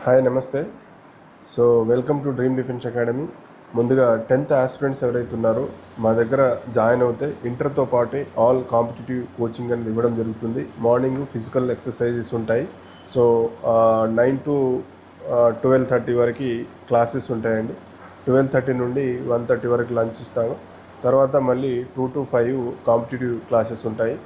Hi నమస్తే. So welcome to dream defence academy. ముందుగా 10th aspirants ఎవరైతే ఉన్నారో మా దగ్గర జాయిన్ అవుతే ఇంటర్తో పాటే ఆల్ కాంపిటేటివ్ కోచింగ్ అనేది ఇవ్వడం జరుగుతుంది. మార్నింగ్ ఫిజికల్ ఎక్సర్సైజెస్ ఉంటాయి. సో 9 to 12:30 వరకు క్లాసెస్ ఉంటాయండి. 12:30 నుండి 1:30 వరకు లంచ్ ఇస్తాము. తర్వాత మళ్ళీ 2 to 5 కాంపిటేటివ్ క్లాసెస్ ఉంటాయి.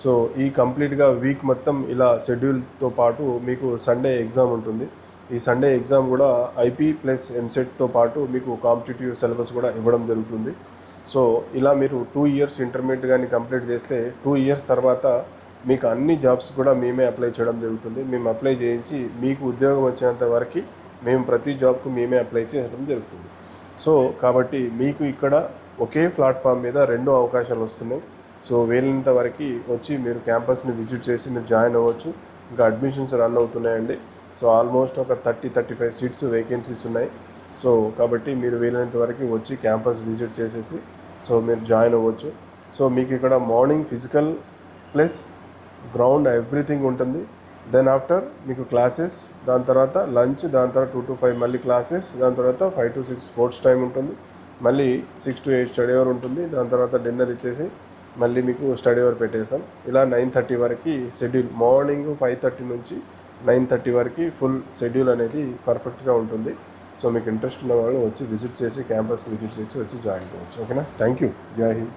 సో ఈ కంప్లీట్గా వీక్ మొత్తం ఇలా షెడ్యూల్తో పాటు మీకు సండే ఎగ్జామ్ ఉంటుంది. ఈ సండే ఎగ్జామ్ కూడా ఐపీ ప్లస్ ఎంసెట్తో పాటు మీకు కాంపిటేటివ్ సిలబస్ కూడా ఇవ్వడం జరుగుతుంది. సో ఇలా మీరు 2 years ఇంటర్మీడియట్ కానీ కంప్లీట్ చేస్తే 2 years తర్వాత మీకు అన్ని జాబ్స్ కూడా మేమే అప్లై చేయడం జరుగుతుంది. మేము అప్లై చేయించి మీకు ఉద్యోగం వచ్చేంత వరకు మేము ప్రతి జాబ్కు మేమే అప్లై చేయడం జరుగుతుంది. సో కాబట్టి మీకు ఇక్కడ ఒకే ప్లాట్ఫామ్ మీద 2 అవకాశాలు వస్తున్నాయి. సో వీలైనంత వరకు వచ్చి మీరు క్యాంపస్ని విజిట్ చేసి మీరు జాయిన్ అవ్వచ్చు. ఇంకా అడ్మిషన్స్ రన్ అవుతున్నాయండి. సో ఆల్మోస్ట్ ఒక 30-35 సీట్స్ వేకెన్సీస్ ఉన్నాయి. సో కాబట్టి మీరు వీలైనంత వరకు వచ్చి క్యాంపస్ విజిట్ చేసేసి సో మీరు జాయిన్ అవ్వచ్చు. సో మీకు ఇక్కడ morning physical plus ground everything ఉంటుంది. దెన్ ఆఫ్టర్ మీకు క్లాసెస్, దాని తర్వాత లంచ్, దాని తర్వాత 2 to 5 మళ్ళీ క్లాసెస్, దాని తర్వాత 5 to 6 స్పోర్ట్స్ టైం ఉంటుంది. మళ్ళీ 6 to 8 స్టడీ అవర్ ఉంటుంది. దాని తర్వాత డిన్నర్ ఇచ్చేసి మళ్ళీ మీకు స్టడీ అవర్ పెట్టేస్తాం. ఇలా 9:30 వరకు షెడ్యూల్, మార్నింగ్ 5:30 నుంచి 9:30 వరకు ఫుల్ షెడ్యూల్ అనేది పర్ఫెక్ట్గా ఉంటుంది. సో మీకు ఇంట్రెస్ట్ ఉన్న వాళ్ళు వచ్చి విజిట్ చేసి క్యాంపస్కి విజిట్ చేసి వచ్చి జాయిన్ అవ్వచ్చు. ఓకేనా? Thank you. జై హింద్.